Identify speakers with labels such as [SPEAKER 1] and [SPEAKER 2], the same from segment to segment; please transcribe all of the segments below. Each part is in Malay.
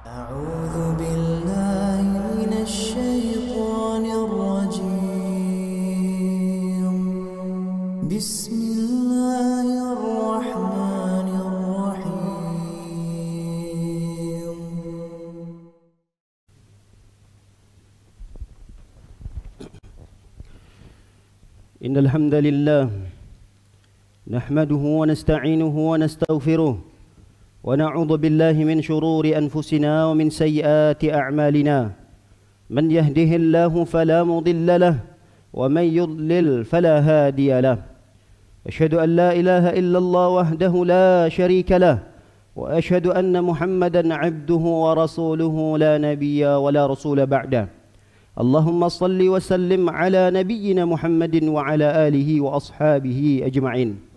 [SPEAKER 1] أعوذ بالله من الشيطان الرجيم بسم الله الرحمن الرحيم
[SPEAKER 2] إن الحمد لله نحمده ونستعينه ونستغفره ونعوذ بالله من شرور أنفسنا ومن سيئات أعمالنا من يهده الله فلا مضل له ومن يضلل فلا هادي له أشهد أن لا إله إلا الله وحده لا شريك له وأشهد أن محمدا عبده ورسوله لا نبي ولا رسول بعده اللهم صل وسلم على نبينا محمد وعلى آله وأصحابه أجمعين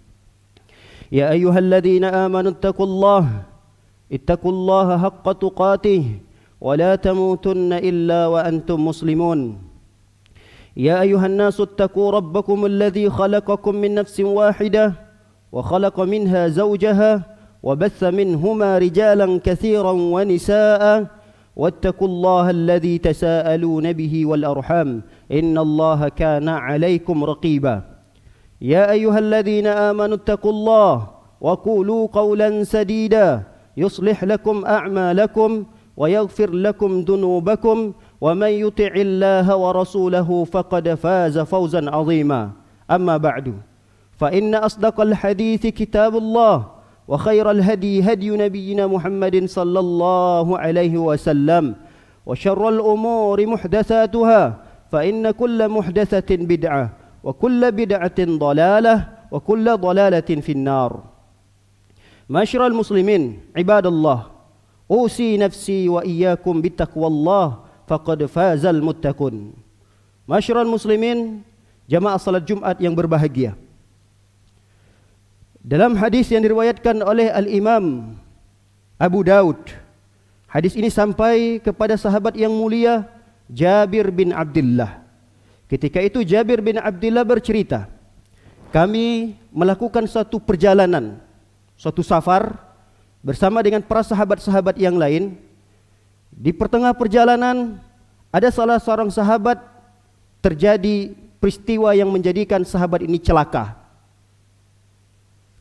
[SPEAKER 2] يا أيها الذين آمنوا اتقوا الله حق تقاته ولا تموتن إلا وأنتم مسلمون يا أيها الناس اتقوا ربكم الذي خلقكم من نفس واحدة وخلق منها زوجها وبث منهما رجالا كثيرا ونساء واتقوا الله الذي تساءلون به والأرحام إن الله كان عليكم رقيبا يا أيها الذين آمنوا اتقوا الله وقولوا قولا سديدا يصلح لكم أعمالكم ويغفر لكم ذنوبكم ومن يطع الله ورسوله فقد فاز فوزا عظيما أما بعد فإن أصدق الحديث كتاب الله وخير الهدي هدي نبينا محمد صلى الله عليه وسلم وشر الأمور محدثاتها فإن كل محدثة بدعة وكل بدعة ضلالة وكل ضلالة في النار معاشر المسلمين عباد الله أوصي نفسي وإياكم بتقوى الله فقد فاز المتقون معاشر المسلمين jamaah salat Jumat yang berbahagia. Dalam hadis yang diriwayatkan oleh Al-Imam Abu Daud, hadis ini sampai kepada sahabat yang mulia Jabir bin Abdullah. Ketika itu Jabir bin Abdullah bercerita, kami melakukan suatu perjalanan, suatu safar bersama dengan para sahabat-sahabat yang lain. Di pertengah perjalanan ada salah seorang sahabat terjadi peristiwa yang menjadikan sahabat ini celaka.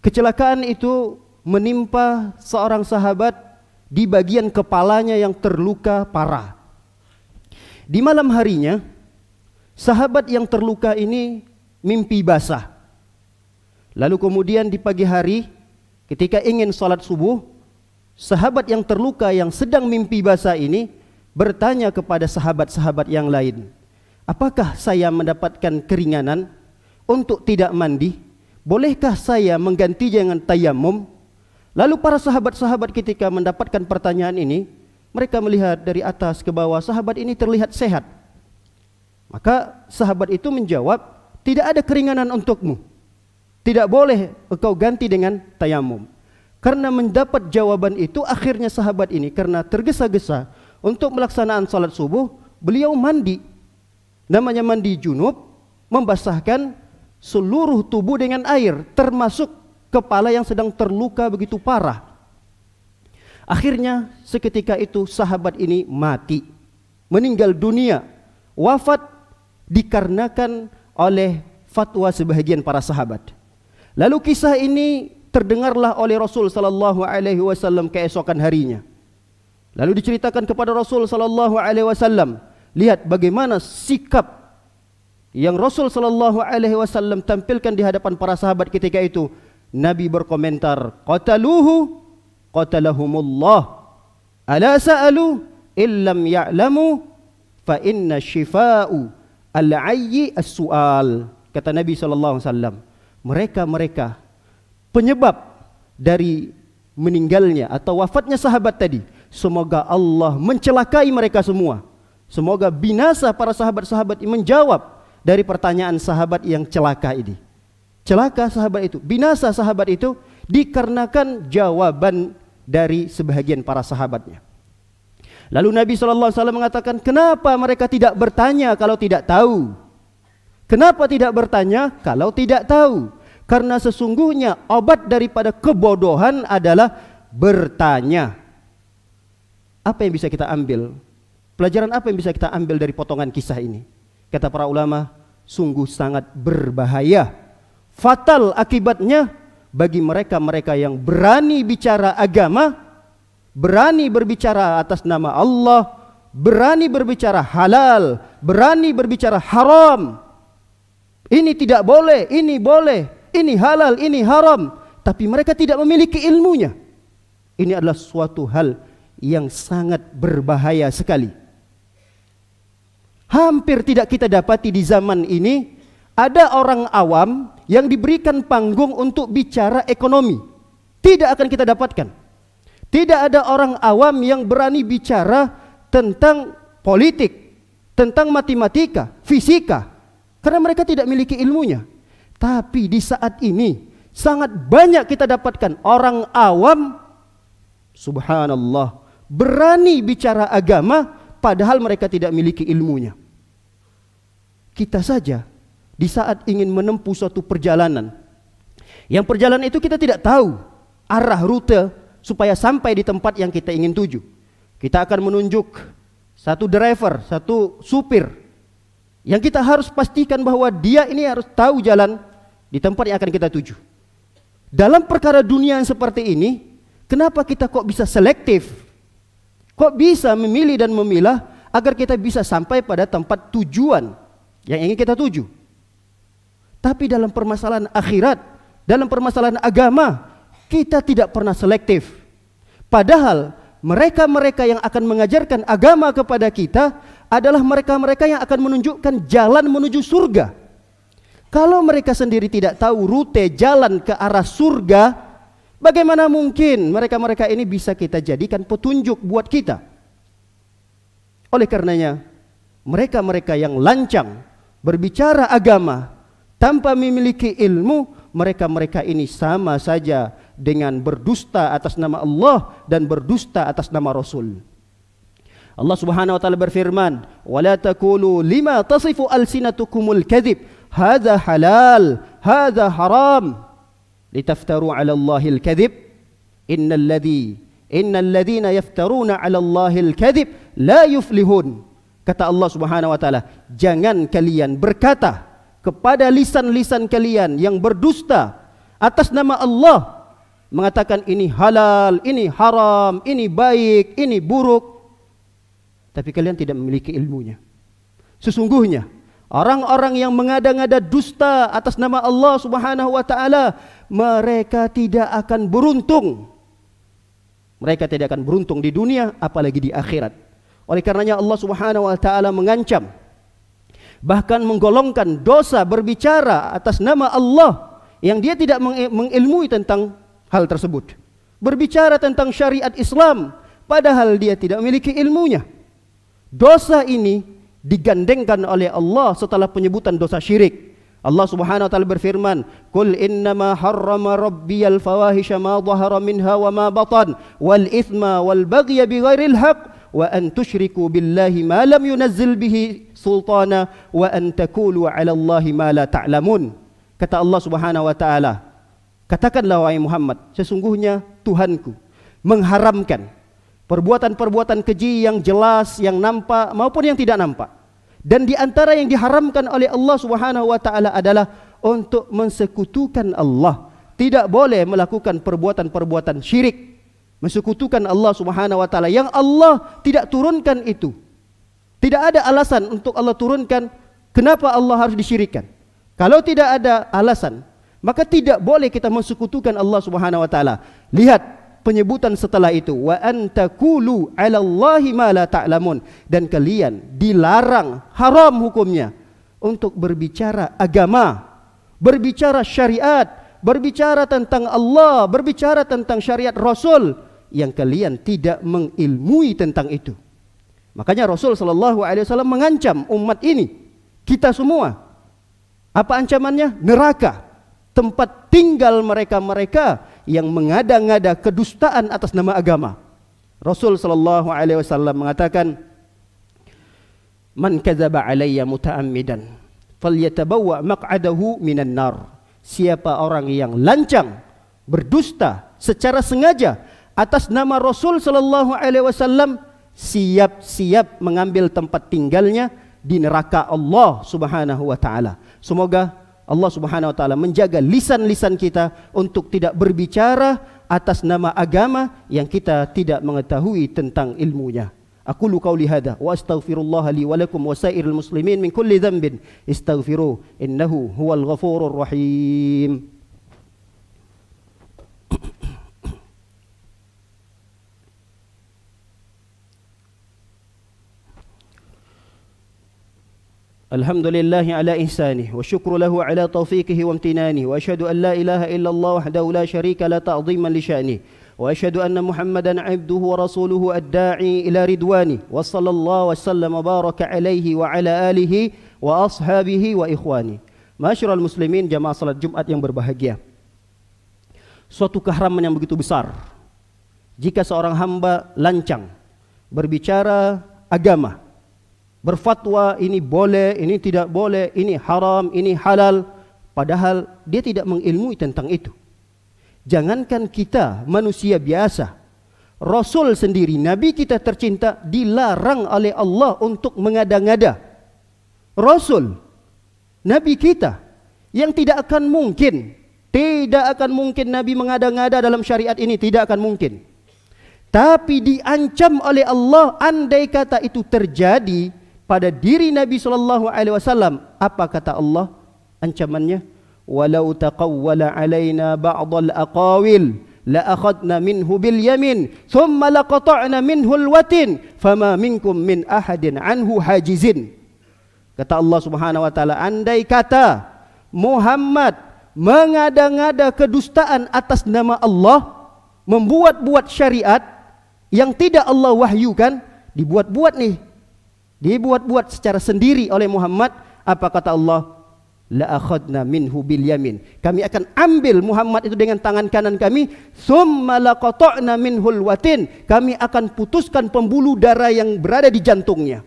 [SPEAKER 2] Kecelakaan itu menimpa seorang sahabat di bagian kepalanya yang terluka parah. Di malam harinya sahabat yang terluka ini mimpi basah. Lalu kemudian di pagi hari ketika ingin salat subuh, sahabat yang terluka yang sedang mimpi basah ini bertanya kepada sahabat-sahabat yang lain, apakah saya mendapatkan keringanan untuk tidak mandi? Bolehkah saya mengganti dengan tayamum? Lalu para sahabat-sahabat ketika mendapatkan pertanyaan ini, mereka melihat dari atas ke bawah, sahabat ini terlihat sehat. Maka sahabat itu menjawab, tidak ada keringanan untukmu. Tidak boleh engkau ganti dengan tayamum. Karena mendapat jawaban itu, akhirnya sahabat ini karena tergesa-gesa untuk melaksanaan salat subuh, beliau mandi. Namanya mandi junub, membasahkan seluruh tubuh dengan air, termasuk kepala yang sedang terluka begitu parah. Akhirnya seketika itu sahabat ini mati, meninggal dunia, wafat dikarenakan oleh fatwa sebahagian para sahabat. Lalu kisah ini terdengarlah oleh Rasul sallallahu alaihi wasallam keesokan harinya. Lalu diceritakan kepada Rasul sallallahu alaihi wasallam, lihat bagaimana sikap yang Rasul sallallahu alaihi wasallam tampilkan di hadapan para sahabat ketika itu. Nabi berkomentar, qataluhu qatalahumullah ala sa'alu illam ya'lamu fa inna shifa'u al-ayyi as-su'al. Kata Nabi SAW, mereka penyebab dari meninggalnya atau wafatnya sahabat tadi, semoga Allah mencelakai mereka semua. Semoga binasa para sahabat-sahabat ini, menjawab dari pertanyaan sahabat yang celaka ini. Celaka sahabat itu, binasa sahabat itu dikarenakan jawaban dari sebahagian para sahabatnya. Lalu Nabi SAW mengatakan, kenapa mereka tidak bertanya kalau tidak tahu? Kenapa tidak bertanya kalau tidak tahu? Karena sesungguhnya obat daripada kebodohan adalah bertanya. Apa yang bisa kita ambil? Pelajaran apa yang bisa kita ambil dari potongan kisah ini? Kata para ulama, sungguh sangat berbahaya, fatal akibatnya bagi mereka-mereka yang berani bicara agama, berani berbicara atas nama Allah, berani berbicara halal, berani berbicara haram. Ini tidak boleh, ini boleh, ini halal, ini haram, tapi mereka tidak memiliki ilmunya. Ini adalah suatu hal yang sangat berbahaya sekali. Hampir tidak kita dapati di zaman ini ada orang awam yang diberikan panggung untuk bicara ekonomi. Tidak akan kita dapatkan. Tidak ada orang awam yang berani bicara tentang politik, tentang matematika, fisika, karena mereka tidak memiliki ilmunya. Tapi di saat ini sangat banyak kita dapatkan orang awam, subhanallah, berani bicara agama padahal mereka tidak memiliki ilmunya. Kita saja di saat ingin menempuh suatu perjalanan, yang perjalanan itu kita tidak tahu arah rute supaya sampai di tempat yang kita ingin tuju. Kita akan menunjuk satu driver, satu supir yang kita harus pastikan bahwa dia ini harus tahu jalan di tempat yang akan kita tuju. Dalam perkara dunia yang seperti ini, kenapa kita kok bisa selektif? Kok bisa memilih dan memilah agar kita bisa sampai pada tempat tujuan yang ingin kita tuju? Tapi dalam permasalahan akhirat, dalam permasalahan agama, kita tidak pernah selektif. Padahal mereka-mereka yang akan mengajarkan agama kepada kita adalah mereka-mereka yang akan menunjukkan jalan menuju surga. Kalau mereka sendiri tidak tahu rute jalan ke arah surga, bagaimana mungkin mereka-mereka ini bisa kita jadikan petunjuk buat kita? Oleh karenanya, mereka-mereka yang lancang berbicara agama tanpa memiliki ilmu, mereka-mereka ini sama saja dengan berdusta atas nama Allah dan berdusta atas nama Rasul. Allah Subhanahu wa taala berfirman, "Wala taqulu lima tasifu alsinatukumul kadzib, hadza halal, hadza haram, litaftaru 'ala Allahil kadzib, innal ladzina yaftaruna 'ala Allahil kadzib la yuflihun." Kata Allah Subhanahu wa taala, jangan kalian berkata kepada lisan-lisan kalian yang berdusta atas nama Allah, mengatakan ini halal, ini haram, ini baik, ini buruk, tapi kalian tidak memiliki ilmunya. Sesungguhnya orang-orang yang mengada-ngada dusta atas nama Allah Subhanahu wa taala, mereka tidak akan beruntung. Mereka tidak akan beruntung di dunia apalagi di akhirat. Oleh karenanya Allah Subhanahu wa taala mengancam, bahkan menggolongkan dosa berbicara atas nama Allah yang dia tidak mengilmui tentang hal tersebut. Berbicara tentang syariat Islam padahal dia tidak memiliki ilmunya. Dosa ini digandengkan oleh Allah setelah penyebutan dosa syirik. Allah Subhanahu wa taala berfirman, "Qul innama harrama rabbiyal fawahisha ma dhahara minha wa ma batan wal itsma wal baghya bighairil haqq wa an tusyriku billahi ma lam yunazzil bihi sultana wa an taqulu 'ala Allahi ma la ta'lamun." Kata Allah Subhanahu wa taala, katakanlah wahai Muhammad, sesungguhnya Tuhanku mengharamkan perbuatan-perbuatan keji yang jelas, yang nampak maupun yang tidak nampak. Dan di antara yang diharamkan oleh Allah Subhanahu wa taala adalah untuk mensekutukan Allah. Tidak boleh melakukan perbuatan-perbuatan syirik, mensekutukan Allah Subhanahu wa taala yang Allah tidak turunkan itu. Tidak ada alasan untuk Allah turunkan kenapa Allah harus disyirikkan. Kalau tidak ada alasan, maka tidak boleh kita mensekutukan Allah Subhanahu wa taala. Lihat penyebutan setelah itu, wa antakulu 'ala Allahi ma la ta'lamun, dan kalian dilarang, haram hukumnya untuk berbicara agama, berbicara syariat, berbicara tentang Allah, berbicara tentang syariat Rasul yang kalian tidak mengilmui tentang itu. Makanya Rasul sallallahu alaihi wasallam mengancam umat ini, kita semua. Apa ancamannya? Neraka, tempat tinggal mereka-mereka yang mengada-ngada kedustaan atas nama agama. Rasul sallallahu alaihi wasallam mengatakan, "Man kadzaba alayya muta'ammidan falyatabawwa maq'adahu minan nar." Siapa orang yang lancang berdusta secara sengaja atas nama Rasul sallallahu alaihi wasallam, siap-siap mengambil tempat tinggalnya di neraka Allah Subhanahu wa taala. Semoga Allah Subhanahu wa taala menjaga lisan-lisan kita untuk tidak berbicara atas nama agama yang kita tidak mengetahui tentang ilmunya. Aqulu qauli hadza wa astaghfirullah li wa lakum wa sairil muslimin min kulli dhanbin istaghfiruh innahu huwal ghafurur rahim. Alhamdulillahi ala ihsanih wa syukru lahu ala taufiqihi wa amtinani wa asyhadu an la ilaha illallah wahdahu la syarika la ta'dhiman li sya'ni wa asyhadu anna Muhammadan 'abduhu wa rasuluhu ad-da'i ila ridwani wa sallallahu wa sallam wa baraka alaihi wa ala alihi wa ashabihi wa ikhwani. Ma'asyiral muslimin, jamaah salat Jumat yang berbahagia. Suatu keharaman yang begitu besar jika seorang hamba lancang berbicara agama, berfatwa ini boleh, ini tidak boleh, ini haram, ini halal, padahal dia tidak mengilmui tentang itu. Jangankan kita manusia biasa, Rasul sendiri, Nabi kita tercinta, dilarang oleh Allah untuk mengada-ngada. Rasul, Nabi kita, yang tidak akan mungkin Nabi mengada-ngada dalam syariat ini, tidak akan mungkin. Tapi diancam oleh Allah, andai kata itu terjadi pada diri Nabi SAW, apa kata Allah ancamannya? Walau taqawwala alaina ba'dal aqawil la akhadna minhu bil yamin thumma laqata'na minhu al watin fama minkum min ahadin anhu hajizin. Kata Allah Subhanahu wa taala, andai kata Muhammad mengada-ngada kedustaan atas nama Allah, membuat-buat syariat yang tidak Allah wahyukan, dibuat-buat secara sendiri oleh Muhammad, apa kata Allah? La akhadna minhu bil yamin. Kami akan ambil Muhammad itu dengan tangan kanan kami, summa laqata'na minhul watin. Kami akan putuskan pembuluh darah yang berada di jantungnya.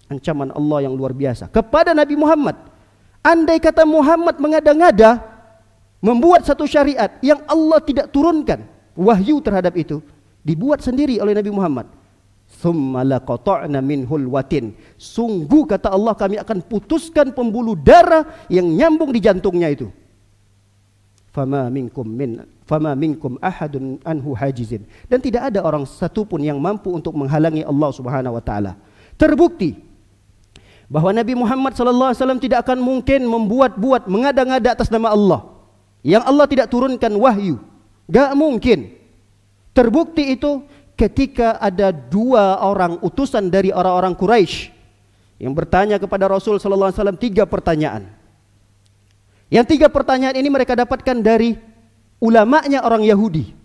[SPEAKER 2] Ancaman Allah yang luar biasa kepada Nabi Muhammad. Andai kata Muhammad mengada-ngada membuat satu syariat yang Allah tidak turunkan wahyu terhadap itu, dibuat sendiri oleh Nabi Muhammad, summa laqata'na minhul watin. Sungguh kata Allah, kami akan putuskan pembuluh darah yang nyambung di jantungnya itu. Fama minkum ahadun anhu hajizin. Dan tidak ada orang satupun yang mampu untuk menghalangi Allah Subhanahu wa taala. Terbukti bahwa Nabi Muhammad SAW tidak akan mungkin membuat-buat, mengada-ngada atas nama Allah yang Allah tidak turunkan wahyu. Gak mungkin. Terbukti itu ketika ada dua orang utusan dari orang-orang Quraisy yang bertanya kepada Rasul sallallahu alaihi wasallam 3 pertanyaan. Yang 3 pertanyaan ini mereka dapatkan dari ulamanya orang Yahudi.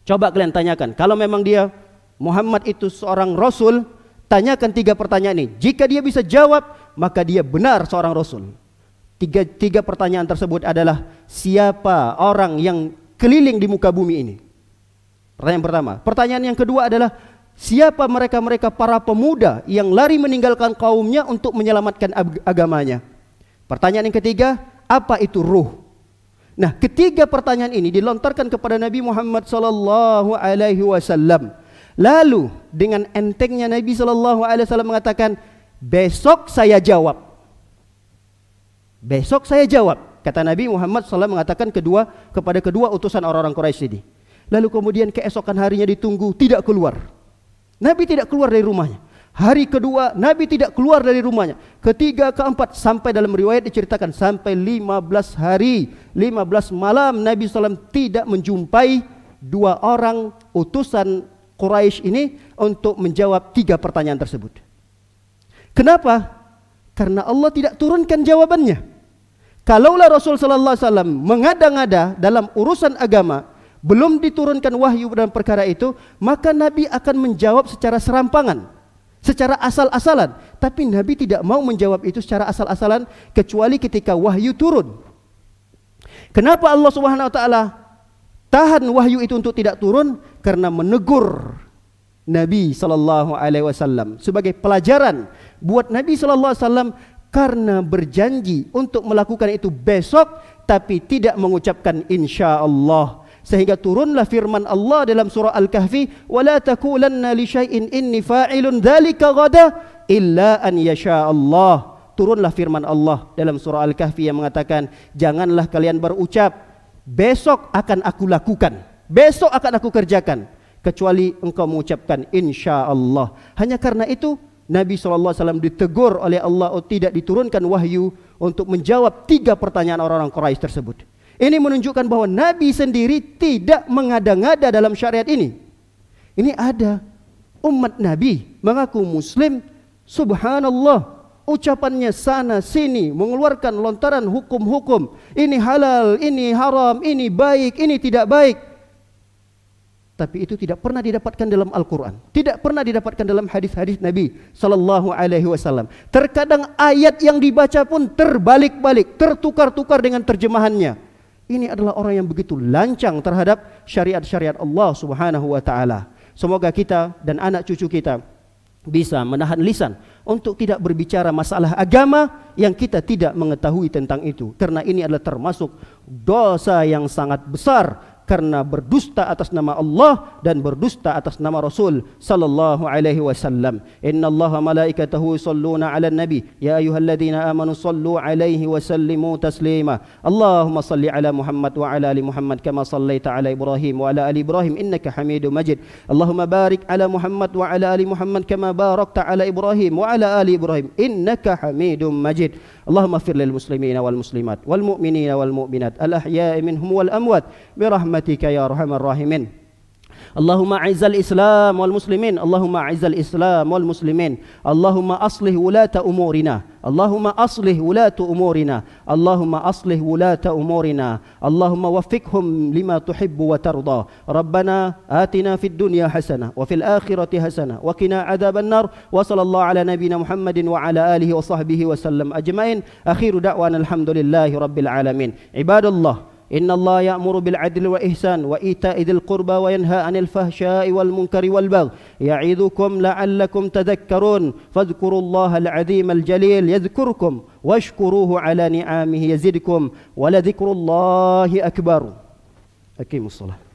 [SPEAKER 2] Coba kalian tanyakan, kalau memang dia Muhammad itu seorang rasul, tanyakan 3 pertanyaan ini. Jika dia bisa jawab, maka dia benar seorang rasul. Tiga pertanyaan tersebut adalah, siapa orang yang keliling di muka bumi ini? Pertanyaan pertama. Pertanyaan yang kedua adalah, siapa mereka-mereka para pemuda yang lari meninggalkan kaumnya untuk menyelamatkan agamanya? Pertanyaan yang ketiga, apa itu ruh? Nah, ketiga pertanyaan ini dilontarkan kepada Nabi Muhammad sallallahu alaihi wasallam. Lalu dengan entengnya Nabi sallallahu alaihi wasallam mengatakan, besok saya jawab. Besok saya jawab. Kata Nabi Muhammad SAW mengatakan kepada kedua utusan orang-orang Quraisy ini. Lalu kemudian keesokan harinya ditunggu, tidak keluar. Nabi tidak keluar dari rumahnya. Hari kedua Nabi tidak keluar dari rumahnya. Ketiga, keempat, sampai dalam riwayat diceritakan sampai 15 hari, 15 malam Nabi SAW tidak menjumpai dua orang utusan Quraisy ini untuk menjawab 3 pertanyaan tersebut. Kenapa? Karena Allah tidak turunkan jawabannya. Kalaulah Rasul sallallahu alaihi wasallam mengada-ngada dalam urusan agama, belum diturunkan wahyu dalam perkara itu, maka Nabi akan menjawab secara serampangan, secara asal-asalan. Tapi Nabi tidak mau menjawab itu secara asal-asalan kecuali ketika wahyu turun. Kenapa Allah Subhanahu wa taala tahan wahyu itu untuk tidak turun? Karena menegur Nabi sallallahu alaihi wasallam sebagai pelajaran buat Nabi sallallahu alaihi wasallam, karena berjanji untuk melakukan itu besok tapi tidak mengucapkan insya Allah. Sehingga turunlah firman Allah dalam surah Al-Kahfi, "Wala taqulanna li syai'in inni fa'ilun dzalika ghada illa an yasha Allah." Turunlah firman Allah dalam surah Al-Kahfi yang mengatakan, janganlah kalian berucap, besok akan aku lakukan, besok akan aku kerjakan, kecuali engkau mengucapkan insya Allah. Hanya karena itu Nabi SAW ditegur oleh Allah tidak diturunkan wahyu untuk menjawab 3 pertanyaan orang-orang Quraisy tersebut. Ini menunjukkan bahwa Nabi sendiri tidak mengada-ngada dalam syariat ini. Ini ada umat Nabi mengaku Muslim, subhanallah, ucapannya sana sini mengeluarkan lontaran hukum-hukum. Ini halal, ini haram, ini baik, ini tidak baik. Tapi itu tidak pernah didapatkan dalam Al-Quran, tidak pernah didapatkan dalam hadis-hadis Nabi Sallallahu Alaihi Wasallam. Terkadang ayat yang dibaca pun terbalik-balik, tertukar-tukar dengan terjemahannya. Ini adalah orang yang begitu lancang terhadap syariat-syariat Allah Subhanahu Wa Taala. Semoga kita dan anak cucu kita bisa menahan lisan untuk tidak berbicara masalah agama yang kita tidak mengetahui tentang itu, karena ini adalah termasuk dosa yang sangat besar, karena berdusta atas nama Allah dan berdusta atas nama Rasul sallallahu alaihi wasallam. Innallaha malaikatahu yusholluna 'alan nabi ya ayyuhalladzina amanu shallu 'alaihi wa sallimu taslima. Allahumma shalli 'ala Muhammad wa 'ala ali Muhammad kama shallaita 'ala Ibrahim wa 'ala ali Ibrahim innaka Hamidum Majid. Allahumma barik 'ala Muhammad wa 'ala ali Muhammad kama barakta 'ala Ibrahim wa 'ala ali Ibrahim innaka Hamidum Majid. Allahumma ighfir lil muslimina wal muslimat wal mu'minina wal mu'minat al ahya'i minhum wal amwat bi rahmatika ya arhamar rahimin. Allahumma a'izzal Islam wal muslimin, Allahumma a'izzal Islam wal muslimin, Allahumma aslih wulata umurina, Allahumma aslih wulata umurina, Allahumma aslih wulata umurina, Allahumma waffiqhum lima tuhibbu wa tarda. Rabbana atina fid dunya hasanah wa fil akhirati hasanah wa qina adzaban nar. Wa sallallahu ala nabiyyina Muhammadin wa ala alihi wa sahbihi wa sallam ajma'in. Akhiru da'wana alhamdulillahi rabbil alamin. Ibadallah, إن الله يأمر بالعدل والإحسان وإيتاء ذي القربى وينهى عن الفحشاء والمنكر والبغي يعظكم لعلكم تذكرون فاذكروا الله العظيم الجليل يذكركم واشكروه على نعمه يزدكم ولذكر الله أكبر. أقيموا الصلاة.